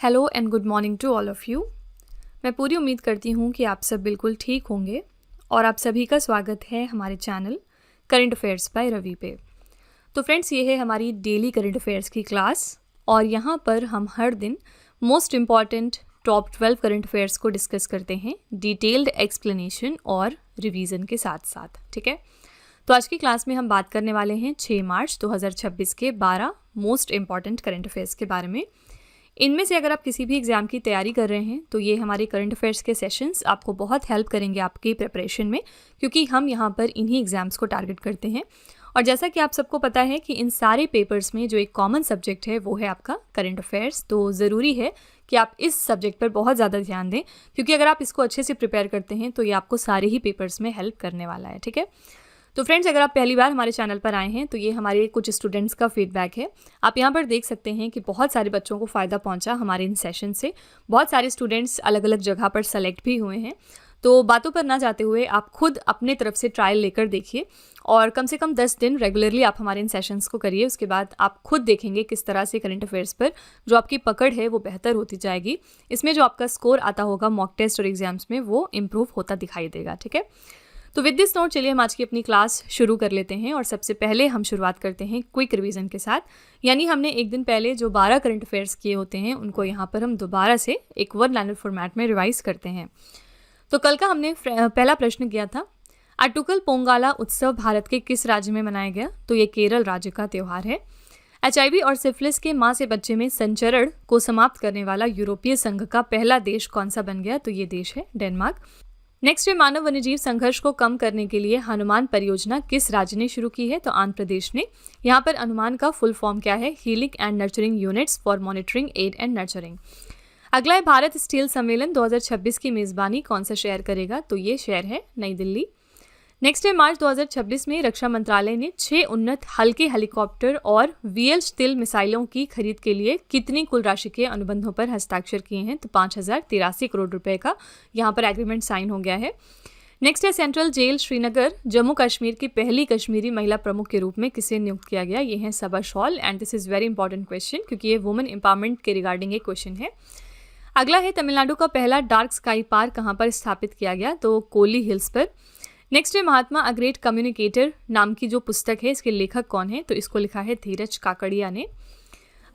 Hello and good morning to all of you. मैं पूरी उम्मीद करती हूँ कि आप सब बिल्कुल ठीक होंगे और आप सभी का स्वागत है हमारे channel current affairs by Ravi पे। तो फ्रेंड्स, ये है हमारी डेली करंट अफेयर्स की क्लास और यहाँ पर हम हर दिन most important top 12 current affairs को डिस्कस करते हैं डिटेल्ड एक्सप्लेनेशन और रिवीजन के साथ साथ। ठीक है, तो आज की क्लास में हम बात करने वाले हैं 6 मार्च 2026 के 12 मोस्ट इम्पॉर्टेंट करंट अफेयर्स के बारे में। इनमें से अगर आप किसी भी एग्ज़ाम की तैयारी कर रहे हैं तो ये हमारे करंट अफेयर्स के सेशंस आपको बहुत हेल्प करेंगे आपकी प्रिपरेशन में, क्योंकि हम यहाँ पर इन्हीं एग्ज़ाम्स को टारगेट करते हैं। और जैसा कि आप सबको पता है कि इन सारे पेपर्स में जो एक कॉमन सब्जेक्ट है वो है आपका करंट अफेयर्स। तो ज़रूरी है कि आप इस सब्जेक्ट पर बहुत ज़्यादा ध्यान दें, क्योंकि अगर आप इसको अच्छे से प्रिपेयर करते हैं तो ये आपको सारे ही पेपर्स में हेल्प करने वाला है। ठीक है, तो फ्रेंड्स, अगर आप पहली बार हमारे चैनल पर आए हैं तो ये हमारे कुछ स्टूडेंट्स का फीडबैक है। आप यहाँ पर देख सकते हैं कि बहुत सारे बच्चों को फ़ायदा पहुँचा हमारे इन सेशन से। बहुत सारे स्टूडेंट्स अलग अलग जगह पर सेलेक्ट भी हुए हैं। तो बातों पर ना जाते हुए आप खुद अपने तरफ से ट्रायल लेकर देखिए और कम से कम 10 दिन रेगुलरली आप हमारे इन सेशंस को करिए। उसके बाद आप खुद देखेंगे किस तरह से करंट अफेयर्स पर जो आपकी पकड़ है वो बेहतर होती जाएगी। इसमें जो आपका स्कोर आता होगा मॉक टेस्ट और एग्जाम्स में वो इम्प्रूव होता दिखाई देगा। ठीक है, तो विद दिस नोट चलिए हम आज की अपनी क्लास शुरू कर लेते हैं। और सबसे पहले हम शुरुआत करते हैं क्विक रिवीजन के साथ, यानी हमने एक दिन पहले जो 12 करंट अफेयर्स किए होते हैं उनको यहाँ पर हम दोबारा से एक वन लाइनर फॉर्मेट में रिवाइज करते हैं। तो कल का हमने पहला प्रश्न किया था, अटुकल पोंगाला उत्सव भारत के किस राज्य में मनाया गया? तो ये केरल राज्य का त्यौहार है। HIV और सिफिलिस के माँ से बच्चे में संचरण को समाप्त करने वाला यूरोपीय संघ का पहला देश कौन सा बन गया? तो ये देश है डेनमार्क। नेक्स्ट है, मानव वन्यजीव संघर्ष को कम करने के लिए हनुमान परियोजना किस राज्य ने शुरू की है? तो आंध्र प्रदेश ने। यहाँ पर हनुमान का फुल फॉर्म क्या है? Healing and nurturing units for monitoring aid and nurturing. अगला है, भारत स्टील सम्मेलन 2026 की मेजबानी कौन सा शहर करेगा? तो ये शहर है नई दिल्ली। नेक्स्ट है, मार्च 2026 में रक्षा मंत्रालय ने 6 उन्नत हल्के हेलीकॉप्टर और VL स्टिल मिसाइलों की खरीद के लिए कितनी कुल राशि के अनुबंधों पर हस्ताक्षर किए हैं? तो 5,083 करोड़ रुपए का यहाँ पर एग्रीमेंट साइन हो गया है। नेक्स्ट है, सेंट्रल जेल श्रीनगर जम्मू कश्मीर की पहली कश्मीरी महिला प्रमुख के रूप में किसे नियुक्त किया गया? ये है सबा शॉल। And this is very important question, क्योंकि ये वुमेन एम्पावरमेंट के रिगार्डिंग एक क्वेश्चन है। अगला है, तमिलनाडु का पहला डार्क स्काई पार्क कहाँ पर स्थापित किया गया? तो कोली हिल्स पर। नेक्स्ट है, महात्मा अ ग्रेट कम्युनिकेटर नाम की जो पुस्तक है इसके लेखक कौन है? तो इसको लिखा है धीरज काकड़िया ने।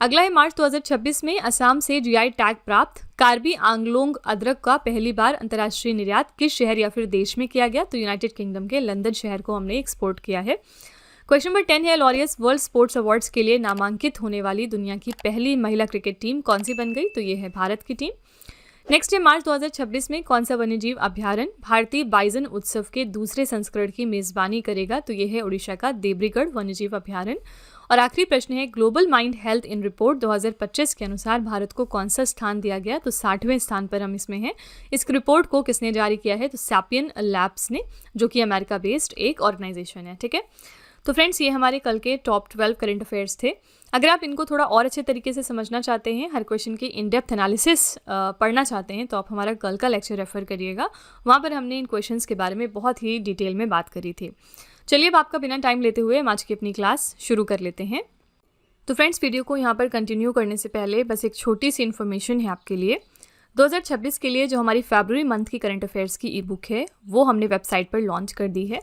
अगला है, मार्च 2026 में असम से GI टैग प्राप्त कार्बी आंगलोंग अदरक का पहली बार अंतर्राष्ट्रीय निर्यात किस शहर या फिर देश में किया गया? तो यूनाइटेड किंगडम के लंदन शहर को हमने एक्सपोर्ट किया है। क्वेश्चन नंबर 10 है, लॉरियस वर्ल्ड स्पोर्ट्स अवार्ड्स के लिए नामांकित होने वाली दुनिया की पहली महिला क्रिकेट टीम कौन सी बन गई? तो ये है भारत की टीम। नेक्स्ट है, मार्च 2026 में कौन सा वन्यजीव अभ्यारण्य भारतीय बाइजन उत्सव के दूसरे संस्करण की मेजबानी करेगा? तो ये है उड़ीसा का देब्रीगढ़ वन्यजीव अभ्यारण्य। और आखिरी प्रश्न है, ग्लोबल माइंड हेल्थ इन रिपोर्ट 2025 के अनुसार भारत को कौन सा स्थान दिया गया? तो 60वें स्थान पर हम इसमें हैं। इस रिपोर्ट को किसने जारी किया है? तो सैपियन लैब्स ने, जो कि अमेरिका बेस्ड एक ऑर्गेनाइजेशन है। ठीक है, तो फ्रेंड्स, ये हमारे कल के टॉप 12 करंट अफेयर्स थे। अगर आप इनको थोड़ा और अच्छे तरीके से समझना चाहते हैं, हर क्वेश्चन की इन डेप्थ एनालिसिस पढ़ना चाहते हैं, तो आप हमारा कल का लेक्चर रेफर करिएगा। वहाँ पर हमने इन क्वेश्चंस के बारे में बहुत ही डिटेल में बात करी थी। चलिए अब आपका बिना टाइम लेते हुए हम आज की अपनी क्लास शुरू कर लेते हैं। तो फ्रेंड्स, वीडियो को यहाँ पर कंटिन्यू करने से पहले बस एक छोटी सी इन्फॉर्मेशन है आपके लिए। 2026 के लिए जो हमारी फरवरी मंथ की करंट अफेयर्स की ई-बुक है वो हमने वेबसाइट पर लॉन्च कर दी है।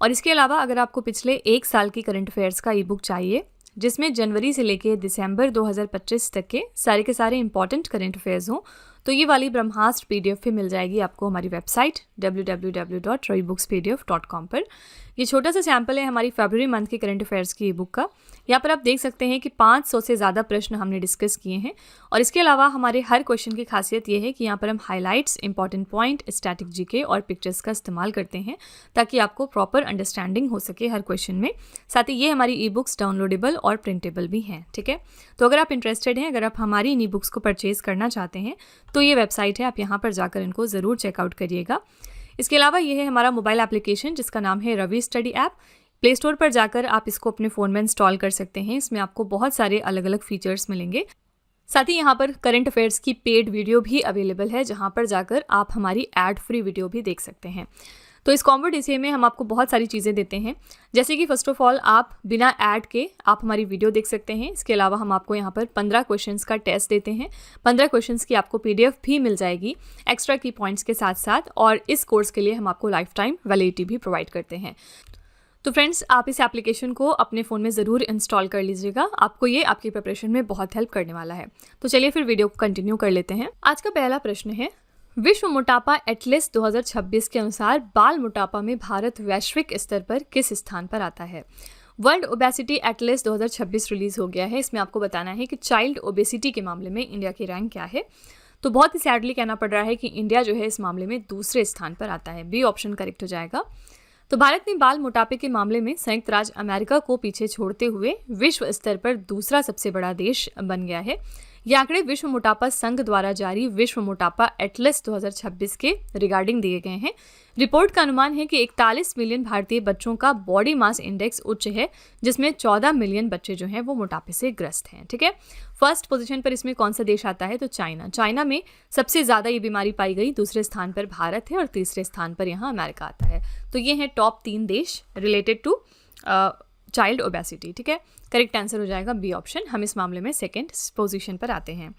और इसके अलावा अगर आपको पिछले 1 साल की करंट अफेयर्स का ई बुक चाहिए, जिसमें जनवरी से लेके दिसंबर 2025 तक के सारे इंपॉर्टेंट करंट अफेयर्स हों, तो ये वाली ब्रह्मास्त्र PDF भी मिल जाएगी आपको हमारी वेबसाइट www.ravibooks.pdf.com पर। ये छोटा सा सैम्पल है हमारी फरवरी मंथ की करंट अफेयर्स की ई बुक का। यहाँ पर आप देख सकते हैं कि 500 से ज़्यादा प्रश्न हमने डिस्कस किए हैं। और इसके अलावा हमारे हर क्वेश्चन की खासियत ये है कि यहाँ पर हम highlights, important point, static GK और पिक्चर्स का इस्तेमाल करते हैं, ताकि आपको प्रॉपर अंडरस्टैंडिंग हो सके हर क्वेश्चन में। साथ ही ये हमारी ई बुक्स डाउनलोडेबल और प्रिंटेबल भी हैं। ठीक है, तो अगर आप इंटरेस्टेड हैं, अगर आप हमारी इन ई बुक्स को परचेज़ करना चाहते हैं, तो ये वेबसाइट है, आप यहाँ पर जाकर इनको ज़रूर चेकआउट करिएगा। इसके अलावा ये है हमारा मोबाइल एप्लीकेशन जिसका नाम है Ravi study app. Play store पर जाकर आप इसको अपने फ़ोन में इंस्टॉल कर सकते हैं। इसमें आपको बहुत सारे अलग अलग फीचर्स मिलेंगे। साथ ही यहाँ पर करंट अफेयर्स की पेड वीडियो भी अवेलेबल है, जहाँ पर जाकर आप हमारी एड फ्री वीडियो भी देख सकते हैं। तो इस कॉम्बो डीसीए में हम आपको बहुत सारी चीज़ें देते हैं, जैसे कि फर्स्ट ऑफ ऑल आप बिना ऐड के आप हमारी वीडियो देख सकते हैं। इसके अलावा हम आपको यहाँ पर 15 क्वेश्चंस का टेस्ट देते हैं। 15 क्वेश्चंस की आपको PDF भी मिल जाएगी एक्स्ट्रा की पॉइंट्स के साथ साथ, और इस कोर्स के लिए हम आपको लाइफ टाइम वैलिडिटी भी प्रोवाइड करते हैं। तो फ्रेंड्स, आप इस एप्लीकेशन को अपने फ़ोन में ज़रूर इंस्टॉल कर लीजिएगा, आपको ये आपकी प्रिपरेशन में बहुत हेल्प करने वाला है। तो चलिए फिर वीडियो को कंटिन्यू कर लेते हैं। आज का पहला प्रश्न है, विश्व मोटापा एटलस 2026 के अनुसार बाल मोटापा में भारत वैश्विक स्तर पर किस स्थान पर आता है। वर्ल्ड ओबेसिटी एटलस 2026 रिलीज हो गया है। इसमें आपको बताना है कि चाइल्ड ओबेसिटी के मामले में इंडिया की रैंक क्या है। तो बहुत ही सैडली कहना पड़ रहा है कि इंडिया जो है इस मामले में दूसरे स्थान पर आता है। बी ऑप्शन करेक्ट हो जाएगा। तो भारत ने बाल मोटापे के मामले में संयुक्त राज्य अमेरिका को पीछे छोड़ते हुए विश्व स्तर पर दूसरा सबसे बड़ा देश बन गया है। ये आंकड़े विश्व मोटापा संघ द्वारा जारी विश्व मोटापा एटलस 2026 के रिगार्डिंग दिए गए हैं। रिपोर्ट का अनुमान है कि 41 मिलियन भारतीय बच्चों का बॉडी मास इंडेक्स उच्च है, जिसमें 14 मिलियन बच्चे जो हैं वो मोटापे से ग्रस्त हैं। ठीक है, फर्स्ट पोजीशन पर इसमें कौन सा देश आता है, तो चाइना में सबसे ज़्यादा ये बीमारी पाई गई। दूसरे स्थान पर भारत है और तीसरे स्थान पर यहाँ अमेरिका आता है। तो ये हैं टॉप 3 देश रिलेटेड टू चाइल्ड ओबेसिटी। ठीक है, करेक्ट आंसर हो जाएगा बी ऑप्शन। हम इस मामले में सेकंड पोजीशन पर आते हैं।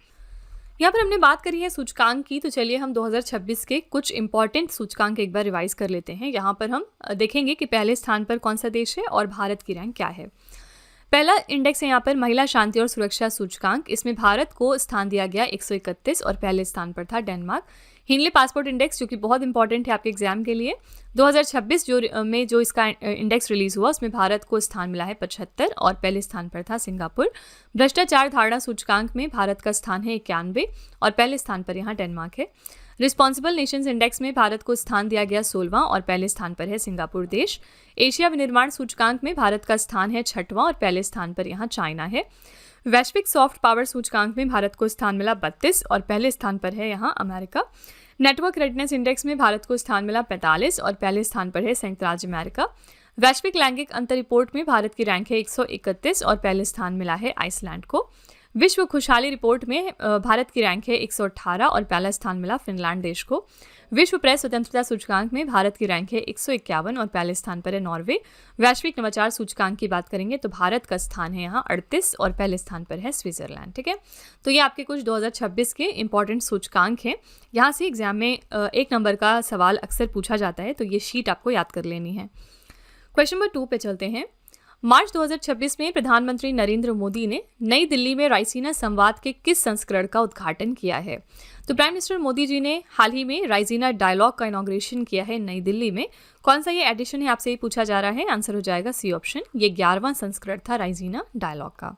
यहाँ पर हमने बात करी है सूचकांक की, तो चलिए हम 2026 के कुछ इंपॉर्टेंट सूचकांक एक बार रिवाइज कर लेते हैं। यहाँ पर हम देखेंगे कि पहले स्थान पर कौन सा देश है और भारत की रैंक क्या है। पहला इंडेक्स है यहाँ पर महिला शांति और सुरक्षा सूचकांक। इसमें भारत को स्थान दिया गया 131 और पहले स्थान पर था डेनमार्क। हिनले पासपोर्ट इंडेक्स, जो कि बहुत इंपॉर्टेंट है आपके एग्जाम के लिए, 2026 जो इसका इंडेक्स रिलीज हुआ उसमें भारत को स्थान मिला है 75 और पहले स्थान पर था सिंगापुर। भ्रष्टाचार धारणा सूचकांक में भारत का स्थान है 91 और पहले स्थान पर यहाँ डेनमार्क है। रिस्पॉन्सिबल नेशंस इंडेक्स में भारत को स्थान दिया गया 16वां और पहले स्थान पर है सिंगापुर देश। एशिया विनिर्माण सूचकांक में भारत का स्थान है 6वां और पहले स्थान पर यहाँ चाइना है। वैश्विक सॉफ्ट पावर सूचकांक में भारत को स्थान मिला 32 और पहले स्थान पर है यहाँ अमेरिका। नेटवर्क रेडनेस इंडेक्स में भारत को स्थान मिला 45 और पहले स्थान पर है संयुक्त राज्य अमेरिका। वैश्विक लैंगिक अंतर रिपोर्ट में भारत की रैंक है 131 और पहले स्थान मिला है आइसलैंड को। विश्व खुशहाली रिपोर्ट में भारत की रैंक है 118 और पहला स्थान मिला फिनलैंड देश को। विश्व प्रेस स्वतंत्रता सूचकांक में भारत की रैंक है 151 और पहले स्थान पर है नॉर्वे। वैश्विक नवाचार सूचकांक की बात करेंगे तो भारत का स्थान है यहाँ 38 और पहले स्थान पर है स्विट्जरलैंड। ठीक है, तो ये आपके कुछ 2026 के इंपॉर्टेंट सूचकांक हैं। यहाँ से एग्जाम में 1 नंबर का सवाल अक्सर पूछा जाता है, तो ये शीट आपको याद कर लेनी है। क्वेश्चन नंबर 2 पे चलते हैं। मार्च 2026 में प्रधानमंत्री नरेंद्र मोदी ने नई दिल्ली में रायसीना संवाद के किस संस्करण का उद्घाटन किया है। तो प्राइम मिनिस्टर मोदी जी ने हाल ही में रायसीना डायलॉग का इनॉग्रेशन किया है नई दिल्ली में। कौन सा ये एडिशन है आपसे ये पूछा जा रहा है। आंसर हो जाएगा सी ऑप्शन। ये 11वां संस्करण था रायसीना डायलॉग का।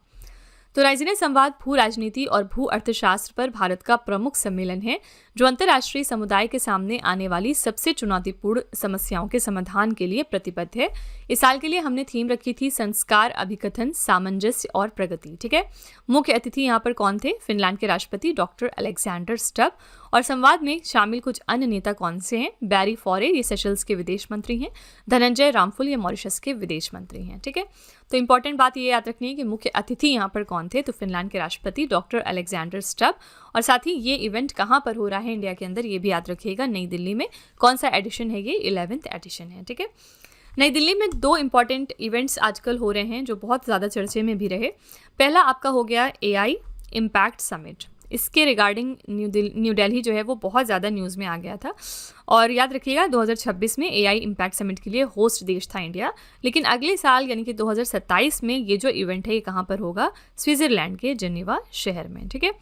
तो रायसीना संवाद भू राजनीति और भू अर्थशास्त्र पर भारत का प्रमुख सम्मेलन है, जो अंतर्राष्ट्रीय समुदाय के सामने आने वाली सबसे चुनौतीपूर्ण समस्याओं के समाधान के लिए प्रतिबद्ध है। इस साल के लिए हमने थीम रखी थी संस्कार, अभिकथन, सामंजस्य और प्रगति। ठीक है, मुख्य अतिथि यहाँ पर कौन थे, फिनलैंड के राष्ट्रपति डॉक्टर अलेक्जेंडर स्टब। और संवाद में शामिल कुछ अन्य नेता कौन से हैं, बैरी फॉरे, ये सेशल्स के विदेश मंत्री हैं। धनंजय रामफुल, ये मॉरिशस के विदेश मंत्री हैं। ठीक है, तो इंपॉर्टेंट बात ये याद रखनी है कि मुख्य अतिथि यहाँ पर कौन थे, तो फिनलैंड के राष्ट्रपति डॉक्टर अलेक्जेंडर स्टब। और साथ ही ये इवेंट कहाँ पर हो रहा है इंडिया के अंदर, ये भी याद रखिएगा, नई दिल्ली में। कौन सा एडिशन है ये, 11th एडिशन है। ठीक है, नई दिल्ली में 2 इंपॉर्टेंट इवेंट्स आजकल हो रहे हैं जो बहुत ज़्यादा चर्चे में भी रहे। पहला आपका हो गया AI इम्पैक्ट समिट। इसके रिगार्डिंग न्यू दिल्ली जो है वो बहुत ज़्यादा न्यूज़ में आ गया था। और याद रखिएगा 2026 में AI इम्पैक्ट समिट के लिए होस्ट देश था इंडिया, लेकिन अगले साल यानी कि 2027 में ये जो इवेंट है ये कहाँ पर होगा, स्विट्ज़रलैंड के जेनेवा शहर में। ठीक है,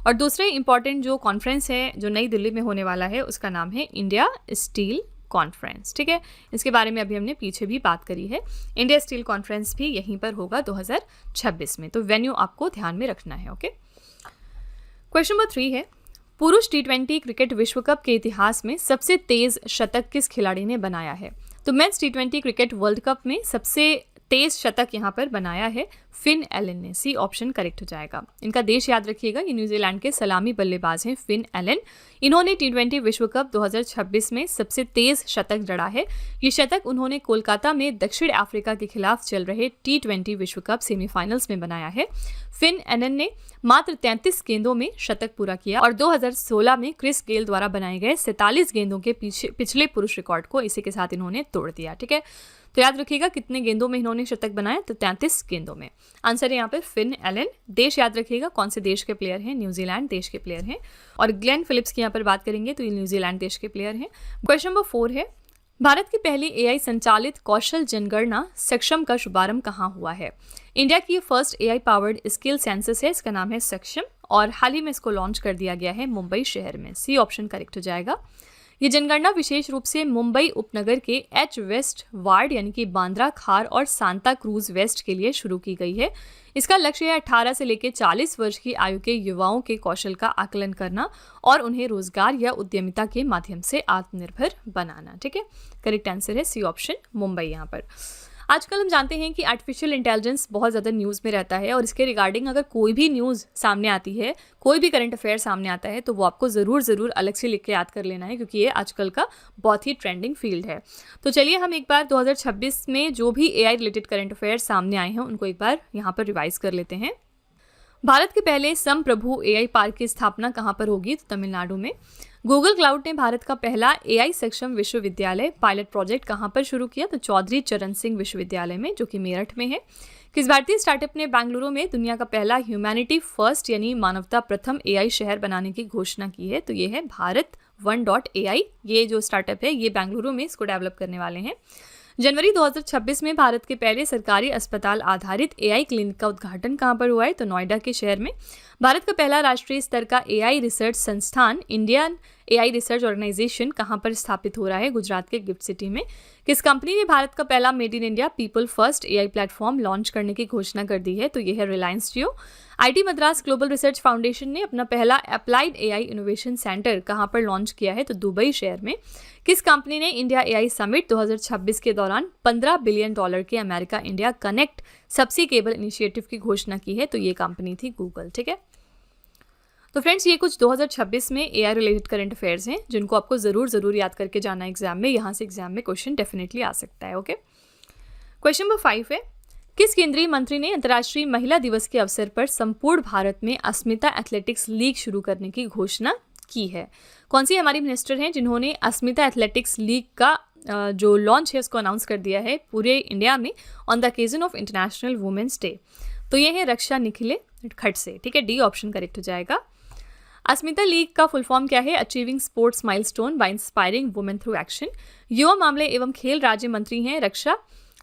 और दूसरे इंपॉर्टेंट जो कॉन्फ्रेंस है जो नई दिल्ली में होने वाला है उसका नाम है इंडिया स्टील कॉन्फ्रेंस। ठीक है, इसके बारे में अभी हमने पीछे भी बात करी है। इंडिया स्टील कॉन्फ्रेंस भी यहीं पर होगा 2026 में, तो वेन्यू आपको ध्यान में रखना है। ओके, क्वेश्चन नंबर 3 है, पुरुष T20 क्रिकेट विश्व कप के इतिहास में सबसे तेज शतक किस खिलाड़ी ने बनाया है। तो mains T20 cricket world cup में सबसे 23 शतक यहाँ पर बनाया है फिन एलन ने। सी ऑप्शन करेक्ट हो जाएगा। इनका देश याद रखिएगा, ये न्यूजीलैंड के सलामी बल्लेबाज हैं फिन एलन। इन्होंने T20 विश्व कप 2026 में सबसे तेज शतक जड़ा है। ये शतक उन्होंने कोलकाता में दक्षिण अफ्रीका के खिलाफ चल रहे T20 विश्व कप सेमीफाइनल्स में बनाया है। फिन एलन ने मात्र 33 गेंदों में शतक पूरा किया और 2016 में क्रिस गेल द्वारा बनाए गए 47 गेंदों के पिछले पुरुष रिकॉर्ड को इसी के साथ इन्होंने तोड़ दिया। ठीक है, तो याद रखिएगा कितने गेंदों में इन्होंने शतक बनाया, तो 33 गेंदों में। आंसर है यहाँ पे फिन एलन। देश याद रखिएगा कौन से देश के प्लेयर हैं, न्यूजीलैंड देश के प्लेयर हैं। और ग्लेन फिलिप्स की यहाँ पर बात करेंगे तो ये न्यूजीलैंड देश के प्लेयर हैं। क्वेश्चन नंबर 4 है, भारत की पहली AI संचालित कौशल जनगणना सक्षम का शुभारंभ कहाँ हुआ है? इंडिया की first AI powered skill census है, इसका नाम है सक्षम और हाल ही में इसको लॉन्च कर दिया गया है मुंबई शहर में। सी ऑप्शन करेक्ट हो जाएगा। ये जनगणना विशेष रूप से मुंबई उपनगर के H वेस्ट वार्ड यानी कि बांद्रा खार और सांता क्रूज वेस्ट के लिए शुरू की गई है। इसका लक्ष्य है 18 से लेकर 40 वर्ष की आयु के युवाओं के कौशल का आकलन करना और उन्हें रोजगार या उद्यमिता के माध्यम से आत्मनिर्भर बनाना। ठीक है, करेक्ट आंसर है सी ऑप्शन मुंबई। यहाँ पर आजकल हम जानते हैं कि आर्टिफिशियल इंटेलिजेंस बहुत ज़्यादा न्यूज़ में रहता है और इसके रिगार्डिंग अगर कोई भी न्यूज़ सामने आती है, कोई भी करंट अफेयर सामने आता है, तो वो आपको ज़रूर अलग से लिख के याद कर लेना है, क्योंकि ये आजकल का बहुत ही ट्रेंडिंग फील्ड है। तो चलिए हम एक बार 2026 में जो भी AI रिलेटेड करंट अफेयर सामने आए हैं उनको एक बार यहाँ पर रिवाइज कर लेते हैं। भारत के पहले संप्रभु AI पार्क की स्थापना कहाँ पर होगी? तो तमिलनाडु में। गूगल क्लाउड ने भारत का पहला AI सक्षम विश्वविद्यालय पायलट प्रोजेक्ट कहाँ पर शुरू किया? तो चौधरी चरण सिंह विश्वविद्यालय में, जो कि मेरठ में है। किस भारतीय स्टार्टअप ने बेंगलुरु में दुनिया का पहला ह्यूमैनिटी फर्स्ट यानी मानवता प्रथम AI शहर बनाने की घोषणा की है? तो ये है भारत 1.ai। ये जो स्टार्टअप है ये बेंगलुरु में इसको डेवलप करने वाले हैं। जनवरी 2026 में भारत के पहले सरकारी अस्पताल आधारित AI क्लिनिक का उद्घाटन कहाँ पर हुआ है? तो नोएडा के शहर में। भारत का पहला राष्ट्रीय स्तर का AI रिसर्च संस्थान इंडियन AI रिसर्च ऑर्गेनाइजेशन कहाँ पर स्थापित हो रहा है? गुजरात के गिफ्ट सिटी में। किस कंपनी ने भारत का पहला made in India people first AI platform launch करने की घोषणा कर दी है? तो यह है रिलायंस जियो। IT Madras global research foundation ने अपना पहला अप्लाइड AI इनोवेशन सेंटर कहाँ पर लॉन्च किया है? तो दुबई शहर में। किस कंपनी ने इंडिया AI समिट 2026 के दौरान $15 बिलियन के अमेरिका इंडिया कनेक्ट सबसी केबल इनिशिएटिव की घोषणा की है? तो ये कंपनी थी गूगल। ठीक है, तो फ्रेंड्स ये कुछ 2026 में AI रिलेटेड करंट अफेयर्स हैं जिनको आपको ज़रूर याद करके जाना है एग्जाम में। यहाँ से एग्जाम में क्वेश्चन डेफिनेटली आ सकता है। ओके, क्वेश्चन नंबर 5 है, किस केंद्रीय मंत्री ने अंतर्राष्ट्रीय महिला दिवस के अवसर पर संपूर्ण भारत में अस्मिता एथलेटिक्स लीग शुरू करने की घोषणा की है? कौन सी हमारी मिनिस्टर हैं जिन्होंने अस्मिता एथलेटिक्स लीग का जो लॉन्च है उसको अनाउंस कर दिया है पूरे इंडिया में on the occasion of international women's day? तो ये है रक्षा निखिले खड़से। ठीक है, डी ऑप्शन करेक्ट हो जाएगा। अस्मिता लीग का फुल फॉर्म क्या है? Achieving sports milestone by inspiring women through action. युवा मामले एवं खेल राज्य मंत्री हैं रक्षा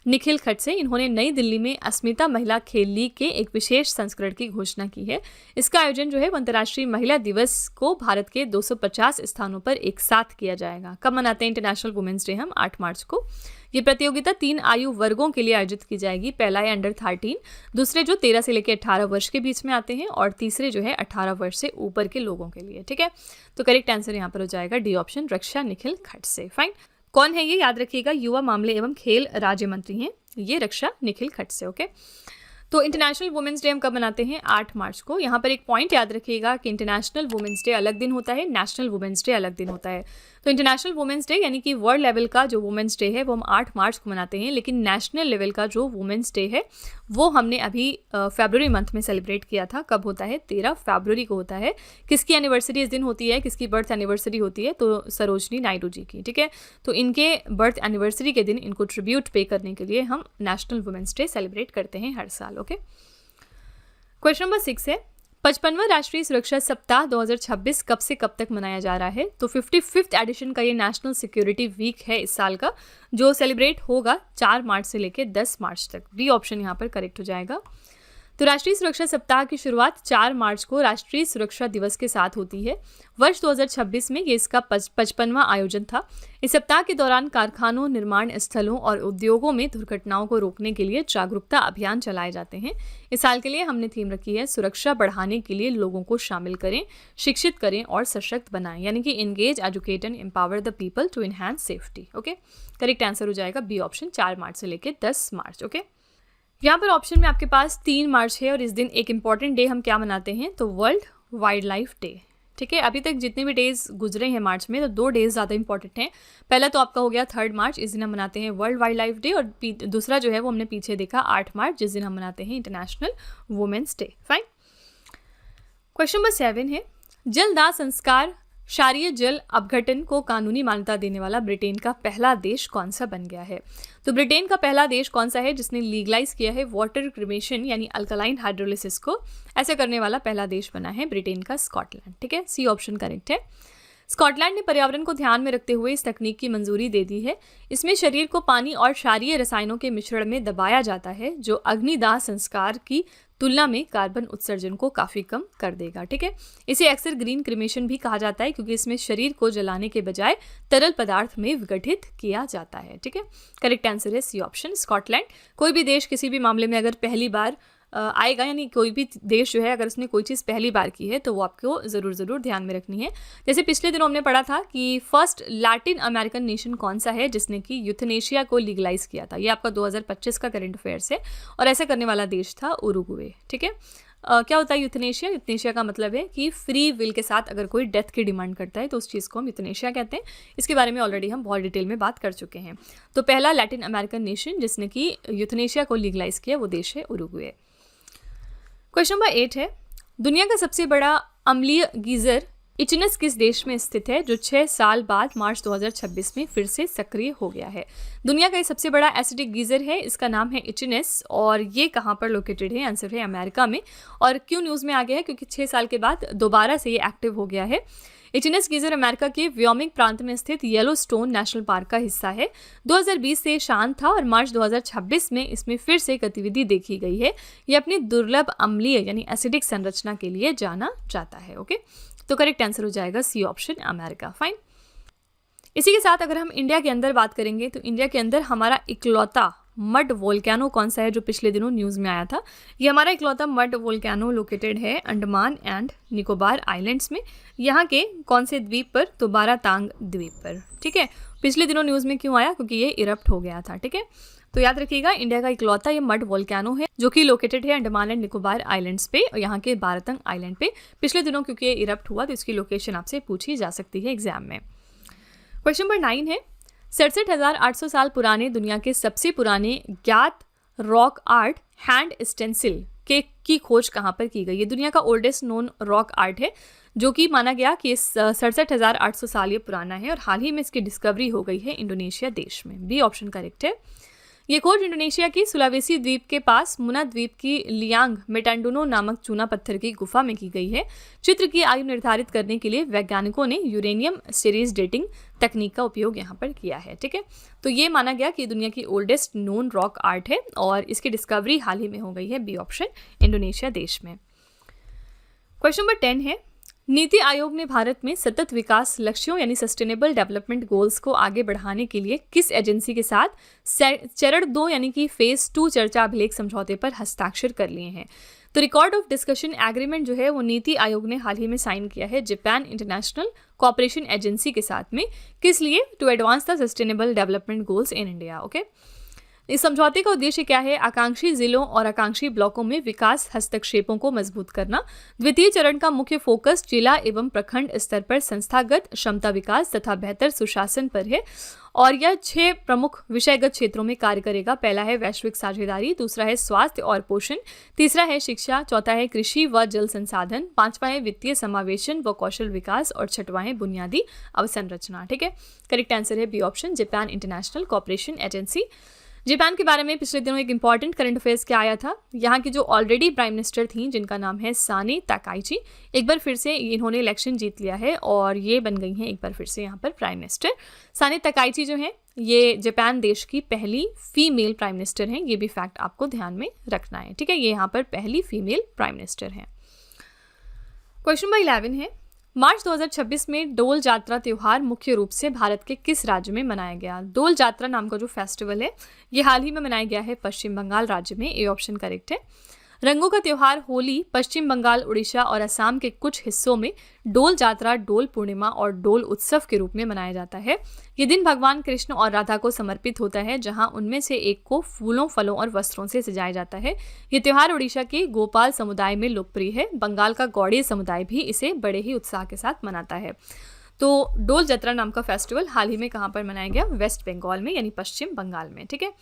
निखिल खड़से। इन्होंने नई दिल्ली में अस्मिता महिला खेल लीग के एक विशेष संस्करण की घोषणा की है। इसका आयोजन जो है वो अंतर्राष्ट्रीय महिला दिवस को भारत के 250 स्थानों पर एक साथ किया जाएगा। कब मनाते हैं इंटरनेशनल वुमेन्स डे? हम 8 मार्च को। ये प्रतियोगिता 3 आयु वर्गों के लिए आयोजित की जाएगी। पहला है अंडर 13, दूसरे जो 13 से लेकर 18 वर्ष के बीच में आते हैं और तीसरे जो है 18 वर्ष से ऊपर के लोगों के लिए। ठीक है, तो करेक्ट आंसर यहाँ पर हो जाएगा डी ऑप्शन रक्षा निखिल खड़से। फाइन, कौन है ये? याद रखिएगा, युवा मामले एवं खेल राज्य मंत्री हैं ये रक्षा निखिल खड़से। ओके, तो इंटरनेशनल वुमेन्स डे हम कब मनाते हैं? 8 मार्च को। यहाँ पर एक पॉइंट याद रखिएगा कि इंटरनेशनल वुमेन्स डे अलग दिन होता है, नेशनल वुमेन्स डे अलग दिन होता है। तो इंटरनेशनल वुमेन्स डे यानी कि वर्ल्ड लेवल का जो वुमेन्स डे है वो हम 8 मार्च को मनाते हैं, लेकिन नेशनल लेवल का जो वुमेन्स डे है वो हमने अभी फरवरी मंथ में सेलिब्रेट किया था। कब होता है? 13 फरवरी को होता है। किसकी एनिवर्सरी इस दिन होती है? किसकी बर्थ एनिवर्सरी होती है? तो सरोजनी नायडू जी की। ठीक है, तो इनके बर्थ एनिवर्सरी के दिन इनको ट्रिब्यूट पे करने के लिए हम नेशनल वुमेन्स डे सेलिब्रेट करते हैं हर साल। ओके, क्वेश्चन नंबर 6 है, 55वां राष्ट्रीय सुरक्षा सप्ताह 2026 कब से कब तक मनाया जा रहा है? तो 55th एडिशन का ये नेशनल सिक्योरिटी वीक है इस साल का, जो सेलिब्रेट होगा 4 मार्च से लेकर 10 मार्च तक। डी ऑप्शन यहाँ पर करेक्ट हो जाएगा। तो राष्ट्रीय सुरक्षा सप्ताह की शुरुआत 4 मार्च को राष्ट्रीय सुरक्षा दिवस के साथ होती है। वर्ष 2026 में ये इसका 55वां आयोजन था। इस सप्ताह के दौरान कारखानों, निर्माण स्थलों और उद्योगों में दुर्घटनाओं को रोकने के लिए जागरूकता अभियान चलाए जाते हैं। इस साल के लिए हमने थीम रखी है सुरक्षा बढ़ाने के लिए लोगों को शामिल करें, शिक्षित करें और सशक्त बनाएं, यानी कि engage, educate and empower the people to enhance safety. Okay, correct answer हो जाएगा बी ऑप्शन 4 मार्च से लेकर 10 मार्च। ओके, क्वेश्चन नंबर 7 है, 55वें राष्ट्रीय सुरक्षा सप्ताह 2026 कब से कब तक मनाया जा रहा है? तो 55th एडिशन का ये नेशनल सिक्योरिटी वीक है इस साल का, जो सेलिब्रेट होगा 4 मार्च से लेकर 10 मार्च तक। डी ऑप्शन यहाँ पर हो जाएगा। 55वां राष्ट्रीय सुरक्षा सप्ताह 2026 कब से कब तक मनाया जा रहा है? तो 55वां राष्ट्रीय सुरक्षा सप्ताह 2026 का ये नेशनल सिक्योरिटी वीक है इस साल का, जो सेलिब्रेट होगा 4 मार्च से लेकर 10 मार्च। ओके, यहाँ पर ऑप्शन में आपके पास 3 मार्च है और इस दिन एक इम्पॉर्टेंट डे हम क्या मनाते हैं, तो वर्ल्ड वाइल्ड लाइफ डे। ठीक है, अभी तक जितने भी डेज गुजरे हैं मार्च में, तो 2 डेज ज़्यादा इंपॉर्टेंट हैं। पहला तो आपका हो गया 3 मार्च, इस दिन हम मनाते हैं वर्ल्ड वाइल्ड लाइफ डे, और दूसरा जो है वो हमने पीछे देखा 8 मार्च, जिस दिन हम मनाते हैं international women's day. Fine. Question number 7 है, जल दाह संस्कार क्षारीय जल अपघटन को कानूनी मान्यता देने वाला ब्रिटेन का पहला देश कौन सा बन गया है। तो ब्रिटेन का पहला देश कौन सा है जिसने लीगलाइज किया है वाटर क्रिमेशन यानी अल्कलाइन हाइड्रोलिसिस को। ऐसे करने वाला पहला देश बना है ब्रिटेन का स्कॉटलैंड। ठीक है, सी ऑप्शन करेक्ट है। स्कॉटलैंड ने पर्यावरण को ध्यान में रखते हुए इस तकनीक की मंजूरी दे दी है। इसमें शरीर को पानी और क्षारीय रसायनों के मिश्रण में दबाया जाता है, जो अग्निदाह संस्कार की तुलना में कार्बन उत्सर्जन को काफ़ी कम कर देगा। ठीक है, इसे अक्सर ग्रीन क्रिमेशन भी कहा जाता है, क्योंकि इसमें शरीर को जलाने के बजाय तरल पदार्थ में विघटित किया जाता है। ठीक है, करेक्ट आंसर है सी ऑप्शन, स्कॉटलैंड। कोई भी देश किसी भी मामले में अगर पहली बार आएगा, यानी कोई भी देश जो है अगर उसने कोई चीज़ पहली बार की है, तो वो आपको ज़रूर ध्यान में रखनी है। जैसे पिछले दिनों हमने पढ़ा था कि फर्स्ट लैटिन अमेरिकन नेशन कौन सा है जिसने कि यूथनेशिया को लीगलाइज किया था। ये आपका 2025 का करंट अफेयर्स है, और ऐसा करने वाला देश था उरुग्वे। ठीक है, क्या होता है यूथनेशिया? यूथनेशिया का मतलब है कि फ्री विल के साथ अगर कोई डेथ की डिमांड करता है तो उस चीज़ को हम यूथनेशिया कहते हैं। इसके बारे में ऑलरेडी हम बहुत डिटेल में बात कर चुके हैं। तो पहला लैटिन अमेरिकन नेशन जिसने कि यूथनेशिया को लीगलाइज किया वो देश है उरुग्वे। क्वेश्चन नंबर 8 है, दुनिया का सबसे बड़ा अम्लीय गीजर इचनस किस देश में स्थित है, जो 6 साल बाद मार्च 2026 में फिर से सक्रिय हो गया है। दुनिया का ये सबसे बड़ा एसिडिक गीजर है, इसका नाम है इचनस, और ये कहाँ पर लोकेटेड है? आंसर है अमेरिका में। और क्यों न्यूज़ में आ गया है? क्योंकि 6 साल के बाद दोबारा से ये एक्टिव हो गया है। इचनस गीजर अमेरिका के व्योमिंग प्रांत में स्थित येलोस्टोन नेशनल पार्क का हिस्सा है। 2020 से शांत था और मार्च 2026 में इसमें फिर से गतिविधि देखी गई है। ये अपनी दुर्लभ अम्लीय यानी एसिडिक संरचना के लिए जाना जाता है। ओके, तो करेक्ट आंसर हो जाएगा सी ऑप्शन, अमेरिका। फाइन। इसी के साथ अगर हम इंडिया के अंदर बात करेंगे, तो इंडिया के अंदर हमारा इकलौता मड वोल्केनो कौन सा है जो पिछले दिनों न्यूज़ में आया था। ये हमारा इकलौता मड वोल्केनो लोकेटेड है अंडमान एंड निकोबार आइलैंड्स में। यहाँ के कौन से द्वीप पर? तो बारातांग द्वीप पर। ठीक है, पिछले दिनों न्यूज़ में क्यों आया? क्योंकि ये इरप्ट हो गया था। ठीक है, तो याद रखिएगा इंडिया का इकलौता ये मड वोल्केनो है जो कि लोकेटेड है अंडमान एंड निकोबार आइलैंड्स पे, और यहाँ के बारातंग आइलैंड पे। पिछले दिनों क्योंकि ये इरप्ट हुआ तो इसकी लोकेशन आपसे पूछी जा सकती है एग्जाम में। क्वेश्चन नंबर 9 है, 67,800 साल पुराने दुनिया के सबसे पुराने ज्ञात रॉक आर्ट हैंड स्टेंसिल की खोज कहाँ पर की गई? ये दुनिया का ओल्डेस्ट नोन रॉक आर्ट है, जो कि माना गया कि 67,800 साल ये पुराना है, और हाल ही में इसकी डिस्कवरी हो गई है इंडोनेशिया देश में। बी ऑप्शन करेक्ट है। ये खोज इंडोनेशिया की सुलावेसी द्वीप के पास मुना द्वीप की लियांग मेटांडुनो नामक चूना पत्थर की गुफा में की गई है। चित्र की आयु निर्धारित करने के लिए वैज्ञानिकों ने यूरेनियम सीरीज डेटिंग तकनीक का उपयोग यहाँ पर किया है। ठीक है, तो ये माना गया कि दुनिया की ओल्डेस्ट नोन रॉक आर्ट है, और इसकी डिस्कवरी हाल ही में हो गई है। बी ऑप्शन, इंडोनेशिया देश में। क्वेश्चन नंबर 10 है, नीति आयोग ने भारत में सतत विकास लक्ष्यों यानी सस्टेनेबल डेवलपमेंट गोल्स को आगे बढ़ाने के लिए किस एजेंसी के साथ चरण 2 यानी कि फेज 2 चर्चा अभिलेख समझौते पर हस्ताक्षर कर लिए हैं? तो रिकॉर्ड ऑफ डिस्कशन एग्रीमेंट जो है वो नीति आयोग ने हाल ही में साइन किया है जापान इंटरनेशनल कोऑपरेशन एजेंसी के साथ में। किस लिए? To advance the sustainable development goals in India. Okay, इस समझौते का उद्देश्य क्या है? आकांक्षी जिलों और आकांक्षी ब्लॉकों में विकास हस्तक्षेपों को मजबूत करना। द्वितीय चरण का मुख्य फोकस जिला एवं प्रखंड स्तर पर संस्थागत क्षमता विकास तथा बेहतर सुशासन पर है, और यह 6 प्रमुख विषयगत क्षेत्रों में कार्य करेगा। पहला है वैश्विक साझेदारी, दूसरा है स्वास्थ्य और पोषण, तीसरा है शिक्षा, चौथा है कृषि व जल संसाधन, पांचवा है वित्तीय समावेशन व कौशल विकास, और छठवां है बुनियादी अवसंरचना। ठीक है, करेक्ट आंसर है B option, Japan international cooperation agency. Japan के बारे में पिछले दिनों एक इंपॉर्टेंट करंट अफेयर्स क्या आया था? यहाँ की जो ऑलरेडी प्राइम मिनिस्टर थी जिनका नाम है साने ताकाइची, एक बार फिर से इन्होंने इलेक्शन जीत लिया है और ये बन गई हैं एक बार फिर से यहाँ पर प्राइम मिनिस्टर। साने ताकाइची जो है ये जापान देश की पहली फीमेल प्राइम मिनिस्टर हैं, ये भी फैक्ट आपको ध्यान में रखना है। ठीक है, ये यहाँ पर पहली फीमेल प्राइम मिनिस्टर हैं। क्वेश्चन नंबर 11 है, मार्च 2026 में डोल जात्रा त्यौहार मुख्य रूप से भारत के किस राज्य में मनाया गया? डोल जात्रा नाम का जो फेस्टिवल है ये हाल ही में मनाया गया है पश्चिम बंगाल राज्य में। ए ऑप्शन करेक्ट है। रंगों का त्योहार होली पश्चिम बंगाल, उड़ीसा और असम के कुछ हिस्सों में डोल जात्रा, डोल पूर्णिमा और डोल उत्सव के रूप में मनाया जाता है। ये दिन भगवान कृष्ण और राधा को समर्पित होता है, जहां उनमें से एक को फूलों, फलों और वस्त्रों से सजाया जाता है। ये त्योहार उड़ीसा के गोपाल समुदाय में लोकप्रिय है। बंगाल का गौड़ीय समुदाय भी इसे बड़े ही उत्साह के साथ मनाता है। तो डोल जत्रा नाम का फेस्टिवल हाल ही में कहाँ पर मनाया गया? वेस्ट बंगाल में, यानी पश्चिम बंगाल में। ठीक है,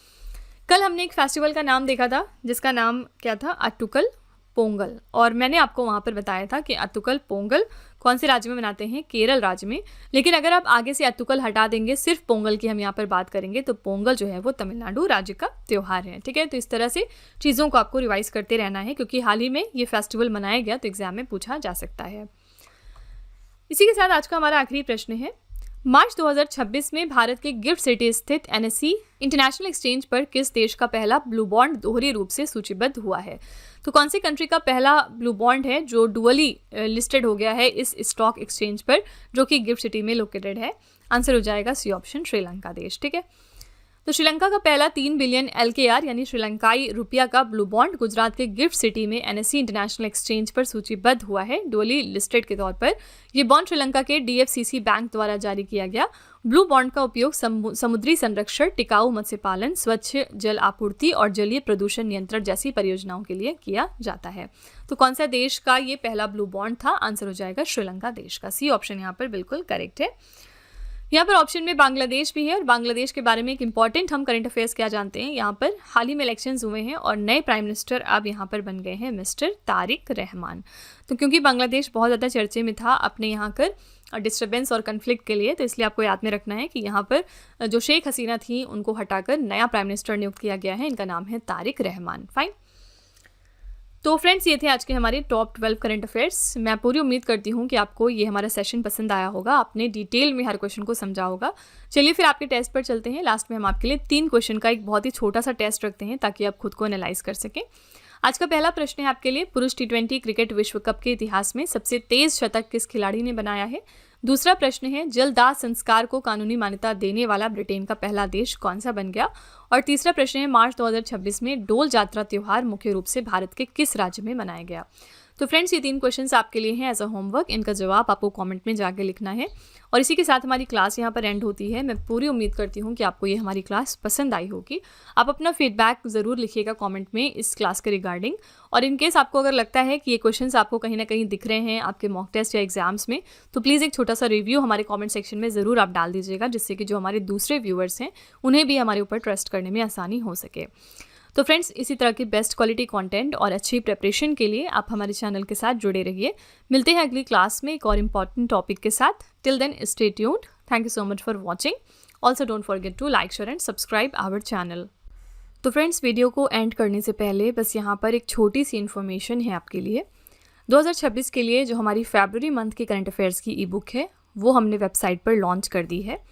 कल हमने एक फेस्टिवल का नाम देखा था जिसका नाम क्या था? अट्टुकल पोंगल। और मैंने आपको वहाँ पर बताया था कि अट्टुकल पोंगल कौन से राज्य में मनाते हैं? केरल राज्य में। लेकिन अगर आप आगे से अट्टुकल हटा देंगे, सिर्फ पोंगल की हम यहाँ पर बात करेंगे, तो पोंगल जो है वो तमिलनाडु राज्य का त्यौहार है। ठीक है, तो इस तरह से चीज़ों को आपको रिवाइज करते रहना है, क्योंकि हाल ही में ये फेस्टिवल मनाया गया, तो एग्जाम में पूछा जा सकता है। इसी के साथ आज का हमारा आखिरी प्रश्न है, मार्च 2026 में भारत के गिफ्ट सिटी स्थित NSE इंटरनेशनल एक्सचेंज पर किस देश का पहला ब्लू बॉन्ड दोहरी रूप से सूचीबद्ध हुआ है? तो कौन सी कंट्री का पहला ब्लू बॉन्ड है जो डुअली लिस्टेड हो गया है इस स्टॉक एक्सचेंज पर, जो कि गिफ्ट सिटी में लोकेटेड है? आंसर हो जाएगा सी ऑप्शन, श्रीलंका देश। ठीक है, तो श्रीलंका का पहला 3 बिलियन LKR यानी श्रीलंकाई रुपया का ब्लू बॉन्ड गुजरात के गिफ्ट सिटी में NSE इंटरनेशनल एक्सचेंज पर सूचीबद्ध हुआ है डुअली लिस्टेड के तौर पर। यह बॉन्ड श्रीलंका के DFCC बैंक द्वारा जारी किया गया। ब्लू बॉन्ड का उपयोग समुद्री संरक्षण, टिकाऊ मत्स्य पालन, स्वच्छ जल आपूर्ति और जलीय प्रदूषण नियंत्रण जैसी परियोजनाओं के लिए किया जाता है। तो कौन सा देश का ये पहला ब्लू बॉन्ड था? आंसर हो जाएगा श्रीलंका देश का। सी ऑप्शन यहाँ पर बिल्कुल करेक्ट है। यहाँ पर ऑप्शन में बांग्लादेश भी है, और बांग्लादेश के बारे में एक इंपॉर्टेंट हम करंट अफेयर्स क्या जानते हैं? यहाँ पर हाल ही में इलेक्शंस हुए हैं और नए प्राइम मिनिस्टर अब यहाँ पर बन गए हैं मिस्टर तारिक रहमान। तो क्योंकि बांग्लादेश बहुत ज़्यादा चर्चे में था अपने यहाँ कर डिस्टर्बेंस और कन्फ्लिक्ट के लिए, तो इसलिए आपको याद में रखना है कि यहाँ पर जो शेख हसीना थी उनको हटाकर नया प्राइम मिनिस्टर नियुक्त किया गया है। इनका नाम है तारिक रहमान। फाइन। तो फ्रेंड्स, ये थे आज के हमारे टॉप 12 करंट अफेयर्स। मैं पूरी उम्मीद करती हूँ कि आपको ये हमारा सेशन पसंद आया होगा, आपने डिटेल में हर क्वेश्चन को समझा होगा। चलिए फिर आपके टेस्ट पर चलते हैं। लास्ट में हम आपके लिए 3 क्वेश्चन का एक बहुत ही छोटा सा टेस्ट रखते हैं ताकि आप खुद को एनालाइज कर सकें। आज का पहला प्रश्न है आपके लिए, पुरुष T20 क्रिकेट विश्व कप के इतिहास में सबसे तेज शतक किस खिलाड़ी ने बनाया है? दूसरा प्रश्न है, जलदाह संस्कार को कानूनी मान्यता देने वाला ब्रिटेन का पहला देश कौन सा बन गया? और तीसरा प्रश्न है, मार्च 2026 में डोल जात्रा त्योहार मुख्य रूप से भारत के किस राज्य में मनाया गया? तो फ्रेंड्स, ये 3 क्वेश्चंस आपके लिए हैं एज अ होमवर्क। इनका जवाब आपको कमेंट में जाके लिखना है। और इसी के साथ हमारी क्लास यहाँ पर एंड होती है। मैं पूरी उम्मीद करती हूँ कि आपको ये हमारी क्लास पसंद आई होगी। आप अपना फीडबैक ज़रूर लिखिएगा कमेंट में इस क्लास के रिगार्डिंग। और इन केस आपको अगर लगता है कि ये क्वेश्चंस आपको कहीं ना कहीं दिख रहे हैं आपके मॉक टेस्ट या एग्जाम्स में, तो प्लीज़ एक छोटा सा रिव्यू हमारे कॉमेंट सेक्शन में ज़रूर आप डाल दीजिएगा, जिससे कि जो हमारे दूसरे व्यूअर्स हैं उन्हें भी हमारे ऊपर ट्रस्ट करने में आसानी हो सके। तो फ्रेंड्स, इसी तरह की बेस्ट क्वालिटी कंटेंट और अच्छी प्रिपरेशन के लिए आप हमारे चैनल के साथ जुड़े रहिए। मिलते हैं अगली क्लास में एक और इम्पॉर्टेंट टॉपिक के साथ। Till then stay tuned. Thank you so much for watching. Also don't forget to like, share and subscribe our channel. तो फ्रेंड्स, वीडियो को एंड करने से पहले बस यहाँ पर एक छोटी सी इन्फॉर्मेशन है आपके लिए। 2026 के लिए जो हमारी फरवरी मंथ की करंट अफेयर्स की ई-बुक है वो हमने वेबसाइट पर लॉन्च कर दी है।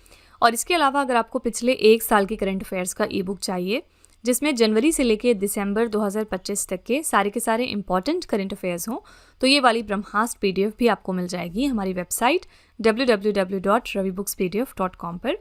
और इसके अलावा अगर आपको पिछले 1 साल की करंट अफेयर्स का ई-बुक चाहिए, जिसमें जनवरी से लेके दिसंबर 2025 तक के सारे इंपॉर्टेंट करंट अफेयर्स हों, तो ये वाली ब्रह्मास्त्र PDF भी आपको मिल जाएगी हमारी वेबसाइट www.ravibooks.pdf.com पर।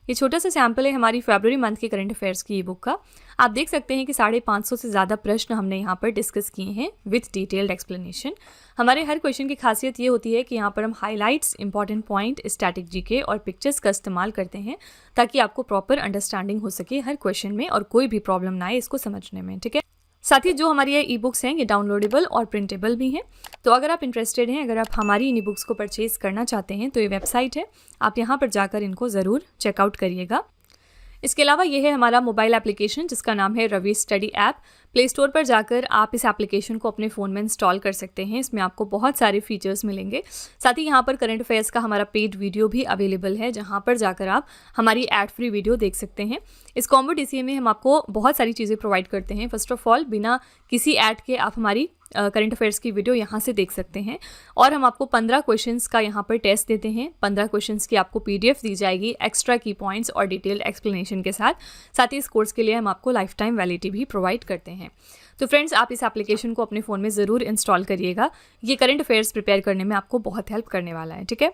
ये छोटा सा सैम्पल है हमारी फरवरी मंथ के करंट अफेयर्स की ई-बुक का। आप देख सकते हैं कि 550 से ज़्यादा प्रश्न हमने यहाँ पर डिस्कस किए हैं विथ डिटेल्ड एक्सप्लेनेशन। हमारे हर क्वेश्चन की खासियत ये होती है कि यहाँ पर हम highlights, important point, static GK और पिक्चर्स का इस्तेमाल करते हैं ताकि आपको प्रॉपर अंडरस्टैंडिंग हो सके हर क्वेश्चन में और कोई भी प्रॉब्लम ना आए इसको समझने में। ठीक है, साथ ही जो हमारी ये ई-बुक्स हैं ये डाउनलोडेबल और प्रिंटेबल भी हैं। तो अगर आप इंटरेस्टेड हैं, अगर आप हमारी इन ई-बुक्स को परचेज़ करना चाहते हैं, तो ये वेबसाइट है, आप यहाँ पर जाकर इनको ज़रूर चेकआउट करिएगा। इसके अलावा ये है हमारा मोबाइल एप्लीकेशन जिसका नाम है Ravi study app. Play store पर जाकर आप इस एप्लीकेशन को अपने फ़ोन में इंस्टॉल कर सकते हैं। इसमें आपको बहुत सारे फीचर्स मिलेंगे। साथ ही यहाँ पर करंट अफेयर्स का हमारा पेड वीडियो भी अवेलेबल है, जहाँ पर जाकर आप हमारी एड फ्री वीडियो देख सकते हैं। इस कॉम्बो DCA में हम आपको बहुत सारी चीज़ें प्रोवाइड करते हैं। फर्स्ट ऑफ ऑल, बिना किसी ऐड के आप हमारी करंट अफेयर्स की वीडियो यहाँ से देख सकते हैं। और हम आपको 15 क्वेश्चंस का यहाँ पर टेस्ट देते हैं। 15 क्वेश्चंस की आपको PDF दी जाएगी एक्स्ट्रा की पॉइंट्स और डिटेल्ड एक्सप्लेनेशन के साथ। साथ ही इस कोर्स के लिए हम आपको लाइफ टाइम वैलिडिटी भी प्रोवाइड करते हैं। तो फ्रेंड्स, आप इस एप्लीकेशन को अपने फ़ोन में ज़रूर इंस्टॉल करिएगा। ये करंट अफेयर्स प्रिपेयर करने में आपको बहुत हेल्प करने वाला है। ठीक है।